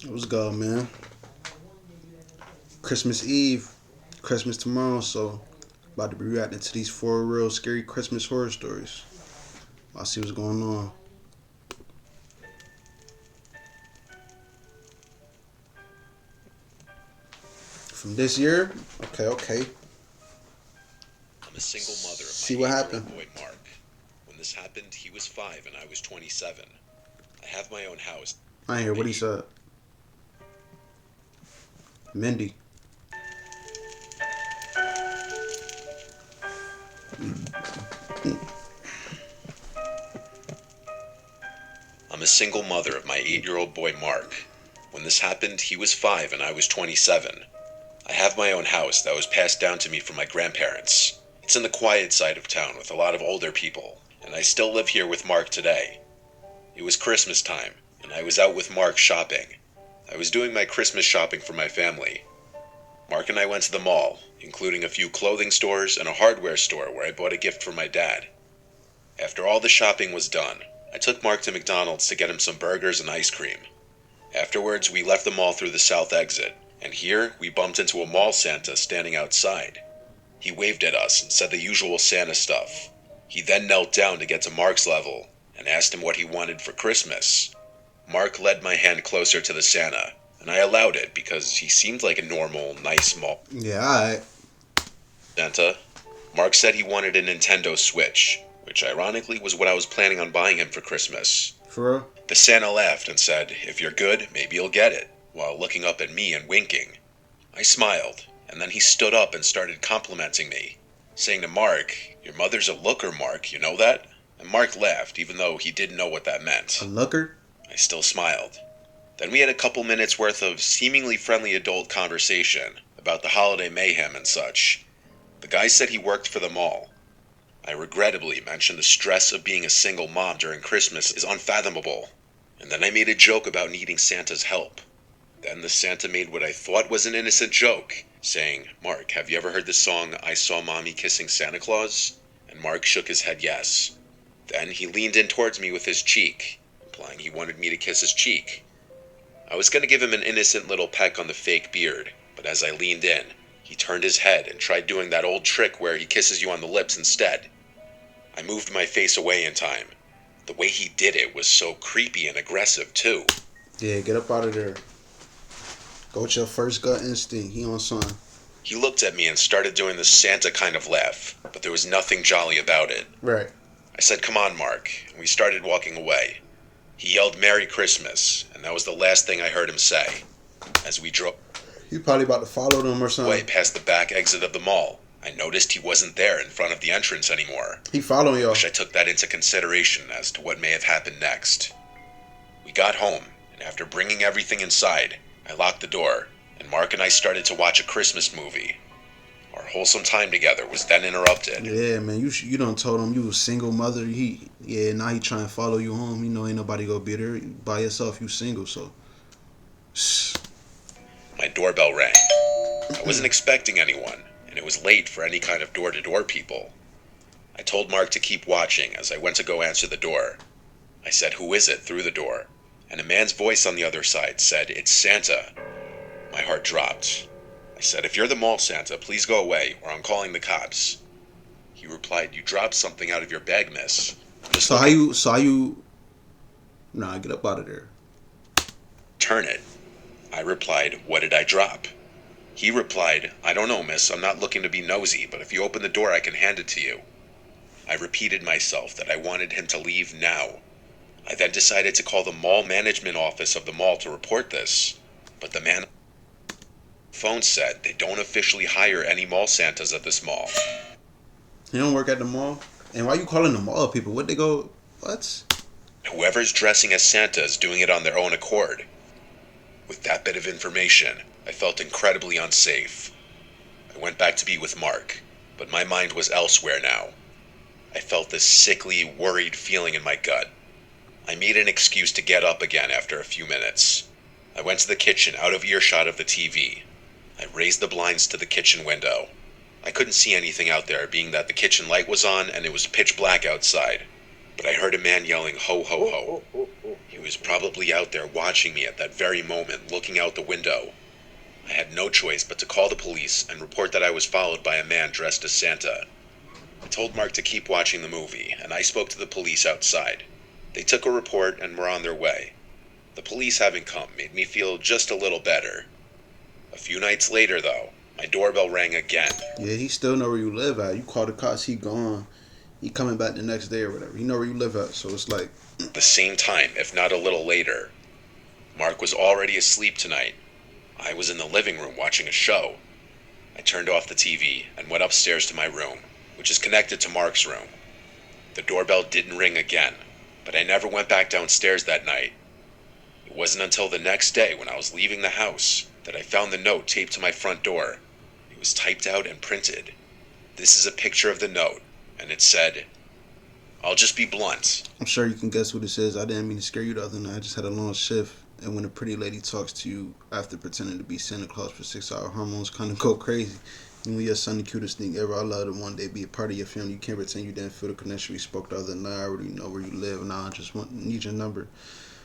What's good, man? Christmas Eve, Christmas tomorrow, so about to be reacting to these four real scary Christmas horror stories. I'll see what's going on. From this year, okay. I'm a single mother of my See what 8-year-old happened. boy Mark. When this happened, he was 5 and I was 27. I have my own house. I ain't hear My what he eight. said. Mindy. I'm a single mother of my 8-year-old boy Mark. When this happened, he was 5 and I was 27. I have my own house that was passed down to me from my grandparents. It's in the quiet side of town with a lot of older people, and I still live here with Mark today. It was Christmas time, and I was out with Mark shopping. I was doing my Christmas shopping for my family. Mark and I went to the mall, including a few clothing stores and a hardware store where I bought a gift for my dad. After all the shopping was done, I took Mark to McDonald's to get him some burgers and ice cream. Afterwards, we left the mall through the south exit, and here we bumped into a mall Santa standing outside. He waved at us and said the usual Santa stuff. He then knelt down to get to Mark's level and asked him what he wanted for Christmas. Mark led my hand closer to the Santa, and I allowed it because he seemed like a normal, nice mall Yeah, alright. Santa. Mark said he wanted a Nintendo Switch, which ironically was what I was planning on buying him for Christmas. For real? The Santa laughed and said, "If you're good, maybe you'll get it," while looking up at me and winking. I smiled, and then he stood up and started complimenting me, saying to Mark, "Your mother's a looker, Mark, you know that?" And Mark laughed, even though he didn't know what that meant. A looker? I still smiled. Then we had a couple minutes worth of seemingly friendly adult conversation about the holiday mayhem and such. The guy said he worked for the mall. I regrettably mentioned the stress of being a single mom during Christmas is unfathomable, and then I made a joke about needing Santa's help. Then the Santa made what I thought was an innocent joke, saying, "Mark, have you ever heard the song 'I Saw Mommy Kissing Santa Claus'?" And Mark shook his head yes. Then he leaned in towards me with his cheek, implying he wanted me to kiss his cheek. I was going to give him an innocent little peck on the fake beard, but as I leaned in, he turned his head and tried doing that old trick where he kisses you on the lips instead. I moved my face away in time. The way he did it was so creepy and aggressive, too. Yeah, get up out of there. Go with your first gut instinct. He on something. He looked at me and started doing the Santa kind of laugh, but there was nothing jolly about it. Right. I said, "Come on, Mark," and we started walking away. He yelled "Merry Christmas," and that was the last thing I heard him say. As we drove You probably about to follow them or away something. past the back exit of the mall, I noticed he wasn't there in front of the entrance anymore. He following I y'all. wish I took that into consideration as to what may have happened next. We got home, and after bringing everything inside, I locked the door, and Mark and I started to watch a Christmas movie. Our wholesome time together was then interrupted. Yeah, man. You done told him you was single mother. Now he trying to follow you home. You know ain't nobody gonna be there by yourself. You single, so. My doorbell rang. I wasn't expecting anyone, and it was late for any kind of door-to-door people. I told Mark to keep watching as I went to go answer the door. I said, "Who is it?" through the door, and a man's voice on the other side said, "It's Santa." My heart dropped. I said, "If you're the mall Santa, please go away, or I'm calling the cops." He replied, "You dropped something out of your bag, miss. I'm just So how looking you? So how you? Nah, get up out of there. to turn it." I replied, "What did I drop?" He replied, "I don't know, miss. I'm not looking to be nosy, but if you open the door, I can hand it to you." I repeated myself that I wanted him to leave now. I then decided to call the mall management office of the mall to report this, but the man on the phone said they don't officially hire any mall Santas at this mall. You don't work at the mall. And why you calling the mall people? What they go? What? Whoever's dressing as Santa is doing it on their own accord. With that bit of information, I felt incredibly unsafe. I went back to be with Mark, but my mind was elsewhere now. I felt this sickly, worried feeling in my gut. I made an excuse to get up again after a few minutes. I went to the kitchen out of earshot of the TV. I raised the blinds to the kitchen window. I couldn't see anything out there, being that the kitchen light was on and it was pitch black outside. But I heard a man yelling, "Ho, ho, ho." He was probably out there watching me at that very moment, looking out the window. I had no choice but to call the police and report that I was followed by a man dressed as Santa. I told Mark to keep watching the movie, and I spoke to the police outside. They took a report and were on their way. The police having come made me feel just a little better. A few nights later, though, my doorbell rang again. Yeah, he still know where you live at. You call the cops, he gone. He coming back the next day or whatever. He know where you live at, so it's like... The same time, if not a little later. Mark was already asleep tonight. I was in the living room watching a show. I turned off the TV and went upstairs to my room, which is connected to Mark's room. The doorbell didn't ring again, but I never went back downstairs that night. It wasn't until the next day when I was leaving the house that I found the note taped to my front door. It was typed out and printed. This is a picture of the note, and it said, "I'll just be blunt." I'm sure you can guess who this is. I didn't mean to scare you the other night. I just had a long shift. And when a pretty lady talks to you after pretending to be Santa Claus for 6 hours, hormones kind of go crazy. You know, your son, the cutest thing ever. I love to one day be a part of your family. You can't pretend you didn't feel the connection we spoke the other night. I already know where you live. Now I just need your number.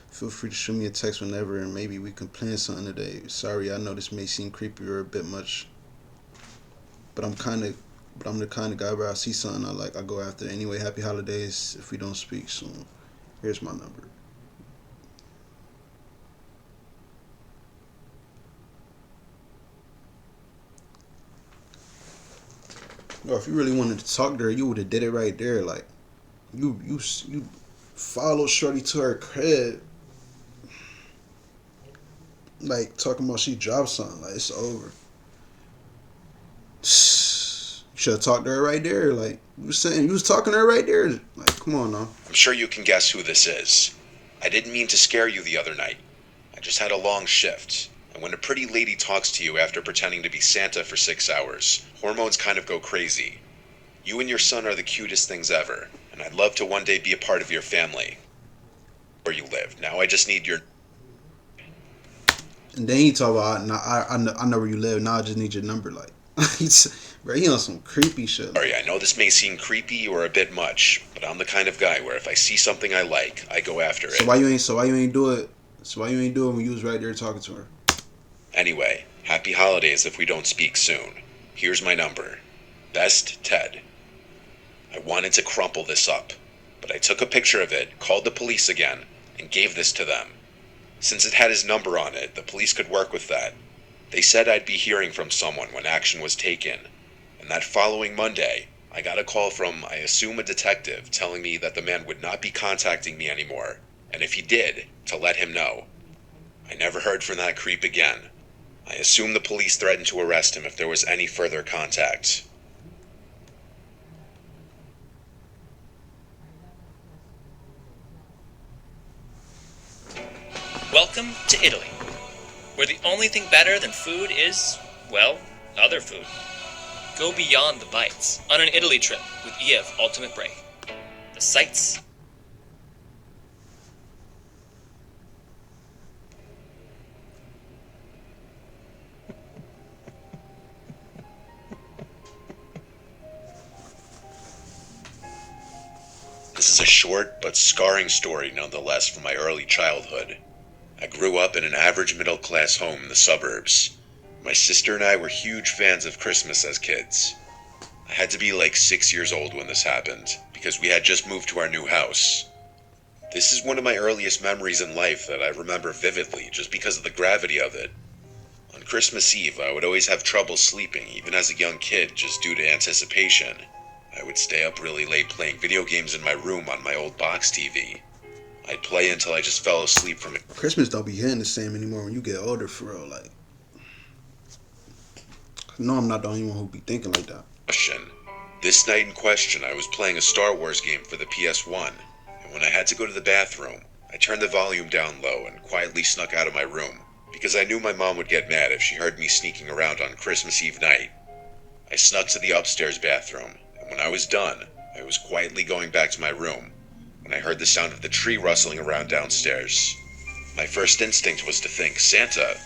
Feel free to shoot me a text whenever, and maybe we can plan something today. Sorry, I know this may seem creepy or a bit much, but I'm the kind of guy where I see something I like, I go after it. Anyway, happy holidays if we don't speak soon. Here's my number. Or if you really wanted to talk to her, you would have did it right there. Like, you followed Shorty to her crib. Like, talking about she dropped something. Like, it's over. You should have talked to her right there. Like, you was talking to her right there. Like, come on now. I'm sure you can guess who this is. I didn't mean to scare you the other night. I just had a long shift. And when a pretty lady talks to you after pretending to be Santa for 6 hours, hormones kind of go crazy. You and your son are the cutest things ever, and I'd love to one day be a part of your family. Where you live. Now I just need your... And then he talk about, I know where you live. Now I just need your number. Like, bro, he on some creepy shit. Sorry, I know this may seem creepy or a bit much, but I'm the kind of guy where if I see something I like, I go after it. So why you ain't do it when you was right there talking to her? Anyway, happy holidays if we don't speak soon. Here's my number. Best, Ted. I wanted to crumple this up, but I took a picture of it, called the police again, and gave this to them. Since it had his number on it, the police could work with that. They said I'd be hearing from someone when action was taken, and that following Monday, I got a call from, I assume, a detective telling me that the man would not be contacting me anymore, and if he did, to let him know. I never heard from that creep again. I assume the police threatened to arrest him if there was any further contact. Welcome to Italy, where the only thing better than food is, well, other food. Go beyond the bites on an Italy trip with EF Ultimate Break. The sights. This is a short but scarring story nonetheless from my early childhood. I grew up in an average middle-class home in the suburbs. My sister and I were huge fans of Christmas as kids. I had to be like 6 years old when this happened, because we had just moved to our new house. This is one of my earliest memories in life that I remember vividly just because of the gravity of it. On Christmas Eve, I would always have trouble sleeping, even as a young kid, just due to anticipation. I would stay up really late playing video games in my room on my old box TV. I'd play until I just fell asleep from it. Christmas don't be hitting the same anymore when you get older, for real. Like, no, I'm not the only one who be thinking like that. This night in question, I was playing a Star Wars game for the PS1, and when I had to go to the bathroom, I turned the volume down low and quietly snuck out of my room, because I knew my mom would get mad if she heard me sneaking around on Christmas Eve night. I snuck to the upstairs bathroom, and when I was done, I was quietly going back to my room, when I heard the sound of the tree rustling around downstairs. My first instinct was to think Santa.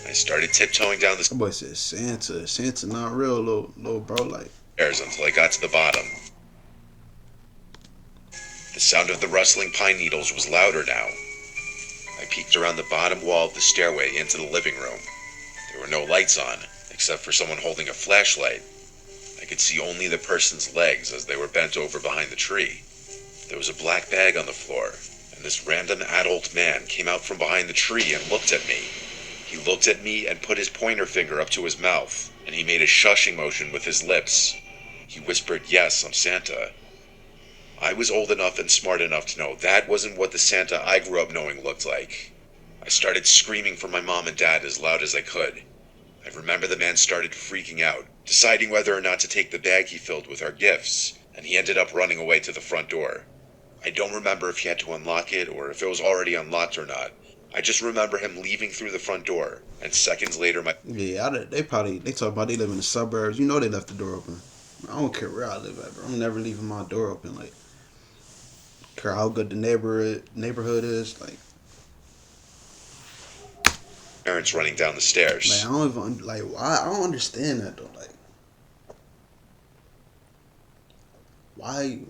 I started tiptoeing down the That boy said Santa. Santa not real, little bro. Like, stairs until I got to the bottom. The sound of the rustling pine needles was louder now. I peeked around the bottom wall of the stairway into the living room. There were no lights on, except for someone holding a flashlight. I could see only the person's legs as they were bent over behind the tree. There was a black bag on the floor, and this random adult man came out from behind the tree and looked at me. He looked at me and put his pointer finger up to his mouth, and he made a shushing motion with his lips. He whispered, "Yes, I'm Santa." I was old enough and smart enough to know that wasn't what the Santa I grew up knowing looked like. I started screaming for my mom and dad as loud as I could. I remember the man started freaking out, deciding whether or not to take the bag he filled with our gifts, and he ended up running away to the front door. I don't remember if he had to unlock it or if it was already unlocked or not. I just remember him leaving through the front door, and seconds later Yeah, they talk about they live in the suburbs. You know they left the door open. I don't care where I live at, bro. I'm never leaving my door open. Like, care how good the neighborhood is. Like, parents running down the stairs. I don't even why. I don't understand that though. Like,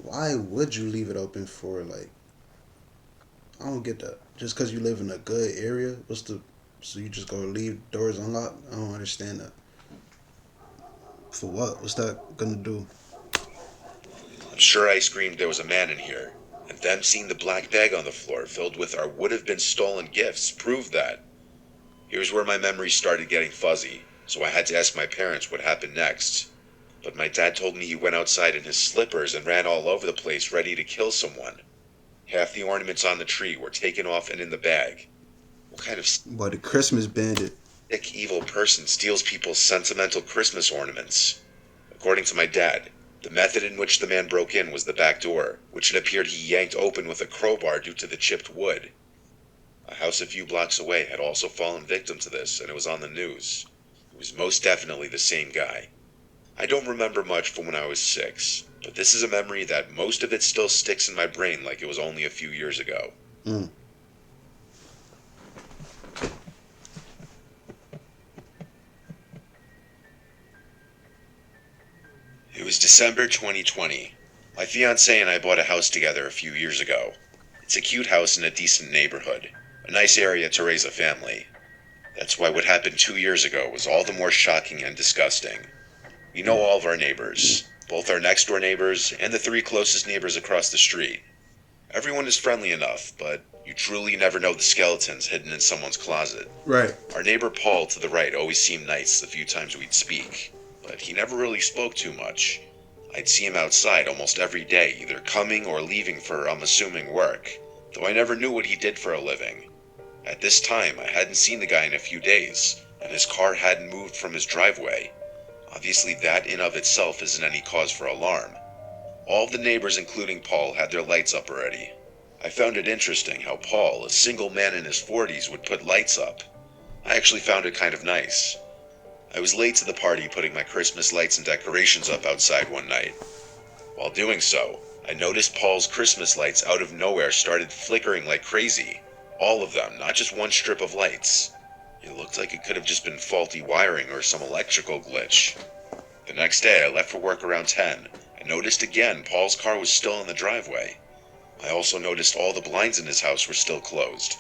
why would you leave it open for, like? I don't get that. Just because you live in a good area, so you just gonna leave doors unlocked? I don't understand that. For what? What's that gonna do? I'm sure I screamed there was a man in here, and then seeing the black bag on the floor filled with our would-have-been stolen gifts proved that. Here's where my memories started getting fuzzy, so I had to ask my parents what happened next. But my dad told me he went outside in his slippers and ran all over the place ready to kill someone. Half the ornaments on the tree were taken off and in the bag. What kind of Boy, the Christmas bandit. sick, evil person steals people's sentimental Christmas ornaments? According to my dad, the method in which the man broke in was the back door, which it appeared he yanked open with a crowbar due to the chipped wood. A house a few blocks away had also fallen victim to this, and it was on the news. It was most definitely the same guy. I don't remember much from when I was 6, but this is a memory that most of it still sticks in my brain like it was only a few years ago. It was December 2020. My fiancée and I bought a house together a few years ago. It's a cute house in a decent neighborhood, a nice area to raise a family. That's why what happened 2 years ago was all the more shocking and disgusting. We know all of our neighbors, both our next door neighbors and the 3 closest neighbors across the street. Everyone is friendly enough, but you truly never know the skeletons hidden in someone's closet. Right. Our neighbor Paul to the right always seemed nice the few times we'd speak, but he never really spoke too much. I'd see him outside almost every day, either coming or leaving for, I'm assuming, work, though I never knew what he did for a living. At this time, I hadn't seen the guy in a few days, and his car hadn't moved from his driveway. Obviously, that in of itself isn't any cause for alarm. All of the neighbors, including Paul, had their lights up already. I found it interesting how Paul, a single man in his 40s, would put lights up. I actually found it kind of nice. I was late to the party putting my Christmas lights and decorations up outside one night. While doing so, I noticed Paul's Christmas lights out of nowhere started flickering like crazy. All of them, not just one strip of lights. It looked like it could have just been faulty wiring or some electrical glitch. The next day, I left for work around 10. I noticed again Paul's car was still in the driveway. I also noticed all the blinds in his house were still closed.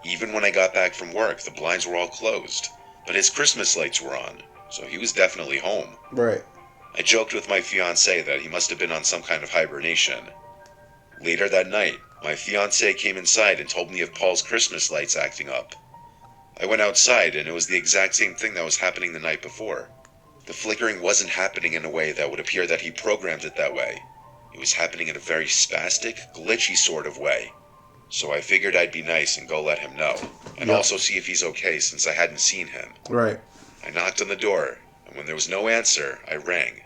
Even when I got back from work, the blinds were all closed, but his Christmas lights were on, so he was definitely home. Right. I joked with my fiancée that he must have been on some kind of hibernation. Later that night, my fiancée came inside and told me of Paul's Christmas lights acting up. I went outside and it was the exact same thing that was happening the night before. The flickering wasn't happening in a way that would appear that he programmed it that way. It was happening in a very spastic, glitchy sort of way. So I figured I'd be nice and go let him know, and also see if he's okay since I hadn't seen him. Right. I knocked on the door, and when there was no answer, I rang.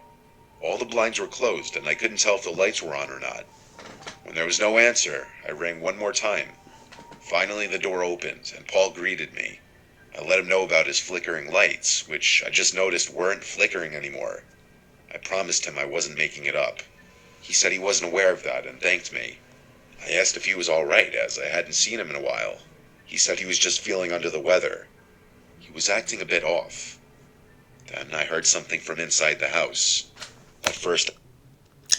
All the blinds were closed and I couldn't tell if the lights were on or not. When there was no answer, I rang one more time. Finally the door opened and Paul greeted me. I let him know about his flickering lights, which I just noticed weren't flickering anymore. I promised him I wasn't making it up. He said he wasn't aware of that and thanked me. I asked if he was alright, as I hadn't seen him in a while. He said he was just feeling under the weather. He was acting a bit off. Then I heard something from inside the house. At first,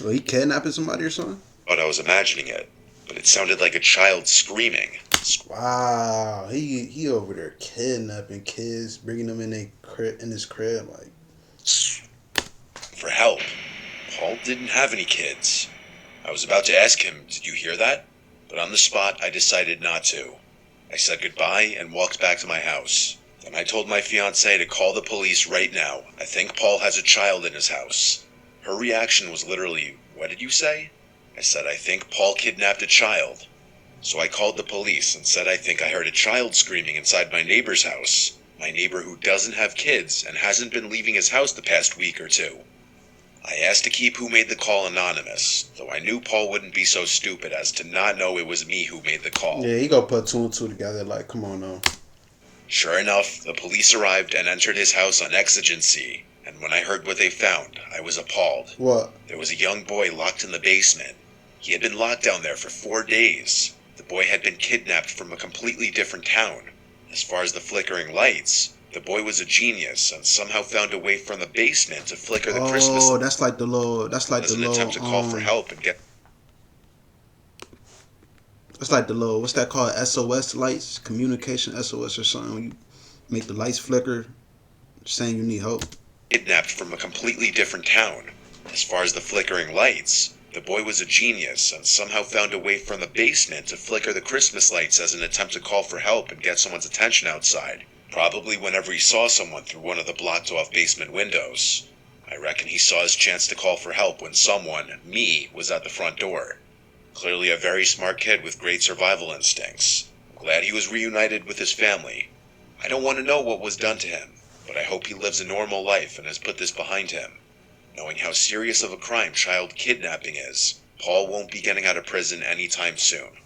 Well, he kidnapping somebody or something? I thought I was imagining it, but it sounded like a child screaming. Wow, he over there kidnapping kids, bringing them in his crib, like. For help. Paul didn't have any kids. I was about to ask him, "Did you hear that?" But on the spot, I decided not to. I said goodbye and walked back to my house. Then I told my fiancée to call the police right now. I think Paul has a child in his house. Her reaction was literally, "What did you say?" I said, "I think Paul kidnapped a child." So I called the police and said I think I heard a child screaming inside my neighbor's house. My neighbor who doesn't have kids and hasn't been leaving his house the past week or two. I asked to keep who made the call anonymous, though I knew Paul wouldn't be so stupid as to not know it was me who made the call. Yeah, he gonna put two and two together, like, come on now. Sure enough, the police arrived and entered his house on exigency, and when I heard what they found, I was appalled. What? There was a young boy locked in the basement. He had been locked down there for 4 days. The boy had been kidnapped from a completely different town. As far as the flickering lights, the boy was a genius and somehow found a way from the basement to flicker the Christmas Oh, that's like the little. That's like as the an little. attempt to call for help and get That's like the little. What's that called? SOS lights, communication SOS or something. When you make the lights flicker, saying you need help. kidnapped from a completely different town. As far as the flickering lights, the boy was a genius and somehow found a way from the basement to flicker the Christmas lights as an attempt to call for help and get someone's attention outside. Probably whenever he saw someone through one of the blocked off basement windows. I reckon he saw his chance to call for help when someone, me, was at the front door. Clearly a very smart kid with great survival instincts. Glad he was reunited with his family. I don't want to know what was done to him, but I hope he lives a normal life and has put this behind him. Knowing how serious of a crime child kidnapping is, Paul won't be getting out of prison anytime soon.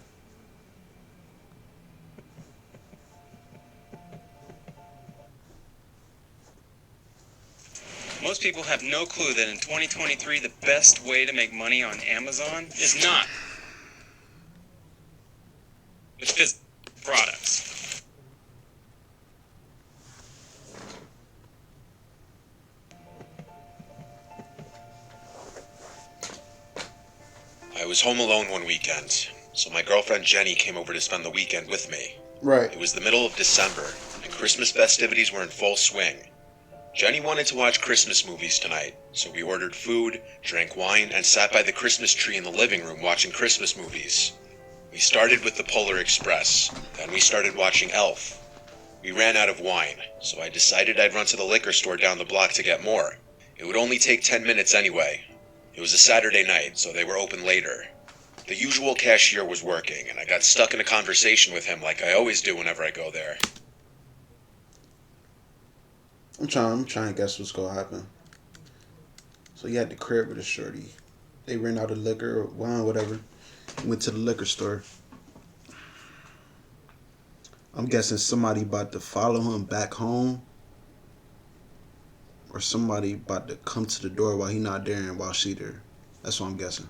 Most people have no clue that in 2023 the best way to make money on Amazon is not with physical products. I was home alone one weekend, so my girlfriend Jenny came over to spend the weekend with me. Right. It was the middle of December, and Christmas festivities were in full swing. Jenny wanted to watch Christmas movies tonight, so we ordered food, drank wine, and sat by the Christmas tree in the living room watching Christmas movies. We started with the Polar Express, then we started watching Elf. We ran out of wine, so I decided I'd run to the liquor store down the block to get more. It would only take 10 minutes anyway. It was a Saturday night, so they were open later. The usual cashier was working, and I got stuck in a conversation with him like I always do whenever I go there. I'm trying to guess what's gonna happen. So you had the crib with a shorty. They ran out of liquor or wine, whatever. Went to the liquor store. I'm guessing somebody about to follow him back home. Or somebody about to come to the door while he not there and while she there. That's what I'm guessing.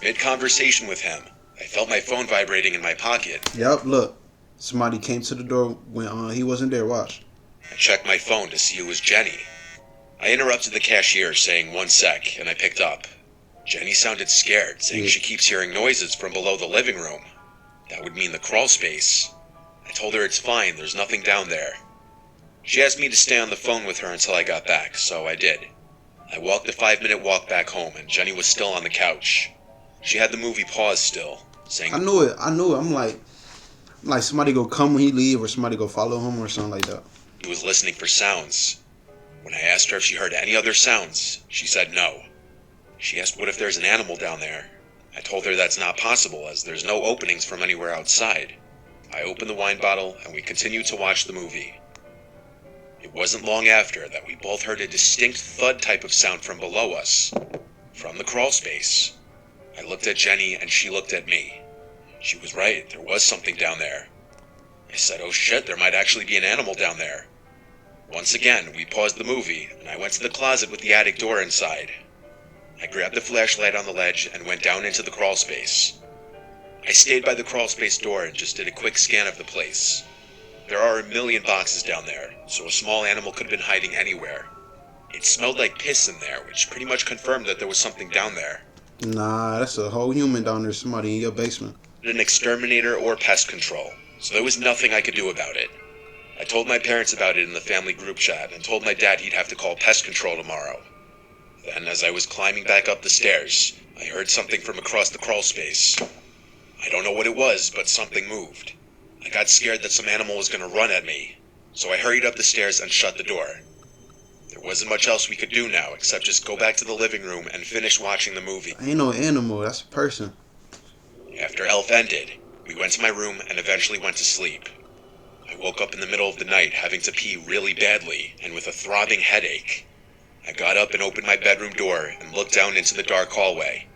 Mid-conversation with him, I felt my phone vibrating in my pocket. Yep, look. Somebody came to the door when he wasn't there. Watch. I checked my phone to see it was Jenny. I interrupted the cashier saying 1 sec, and I picked up. Jenny sounded scared, saying she keeps hearing noises from below the living room. That would mean the crawl space. I told her it's fine, there's nothing down there. She asked me to stay on the phone with her until I got back, so I did. I walked a 5-minute walk back home, and Jenny was still on the couch. She had the movie paused still, saying, I knew it. I'm like somebody go come when he leave or somebody go follow him or something like that. he was listening for sounds. When I asked her if she heard any other sounds, she said no. She asked what if there's an animal down there. I told her that's not possible as there's no openings from anywhere outside. I opened the wine bottle and we continued to watch the movie. It wasn't long after that we both heard a distinct thud type of sound from below us, from the crawl space. I looked at Jenny and she looked at me. She was right, there was something down there. I said, oh shit, there might actually be an animal down there. Once again, we paused the movie and I went to the closet with the attic door inside. I grabbed the flashlight on the ledge and went down into the crawl space. I stayed by the crawl space door and just did a quick scan of the place. There are a million boxes down there, so a small animal could have been hiding anywhere. It smelled like piss in there, which pretty much confirmed that there was something down there. Nah, that's a whole human down there, somebody in your basement. an exterminator or pest control, so there was nothing I could do about it. I told my parents about it in the family group chat and told my dad he'd have to call pest control tomorrow. Then, as I was climbing back up the stairs, I heard something from across the crawl space. I don't know what it was, but something moved. I got scared that some animal was going to run at me, so I hurried up the stairs and shut the door. There wasn't much else we could do now except just go back to the living room and finish watching the movie. Ain't no animal, that's a person. After Elf ended, we went to my room and eventually went to sleep. I woke up in the middle of the night having to pee really badly and with a throbbing headache. I got up and opened my bedroom door and looked down into the dark hallway.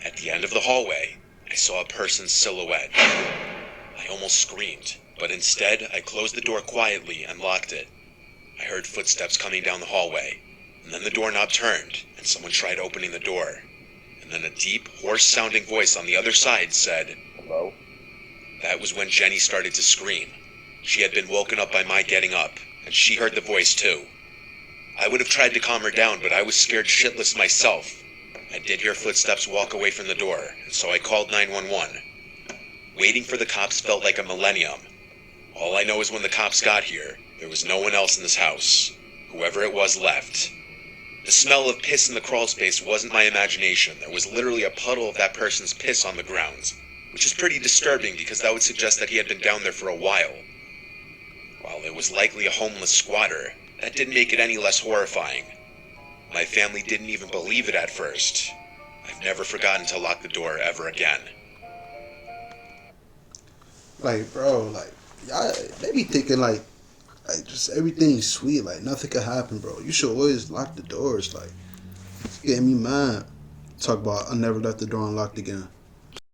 At the end of the hallway, I saw a person's silhouette. I almost screamed, but instead I closed the door quietly and locked it. I heard footsteps coming down the hallway, and then the doorknob turned and someone tried opening the door. And then a deep, hoarse-sounding voice on the other side said, "Hello?" That was when Jenny started to scream. She had been woken up by my getting up, and she heard the voice too. I would have tried to calm her down, but I was scared shitless myself. I did hear footsteps walk away from the door, and so I called 911. Waiting for the cops felt like a millennium. All I know is when the cops got here, there was no one else in this house. Whoever it was left. The smell of piss in the crawl space wasn't my imagination. There was literally a puddle of that person's piss on the ground, which is pretty disturbing because that would suggest that he had been down there for a while. While it was likely a homeless squatter, that didn't make it any less horrifying. My family didn't even believe it at first. I've never forgotten to lock the door ever again. Like, bro, like, y'all, they be thinking, like just everything's sweet, like, nothing could happen, bro. You should always lock the doors, like, it's getting me mad. Talk about, I never left the door unlocked again.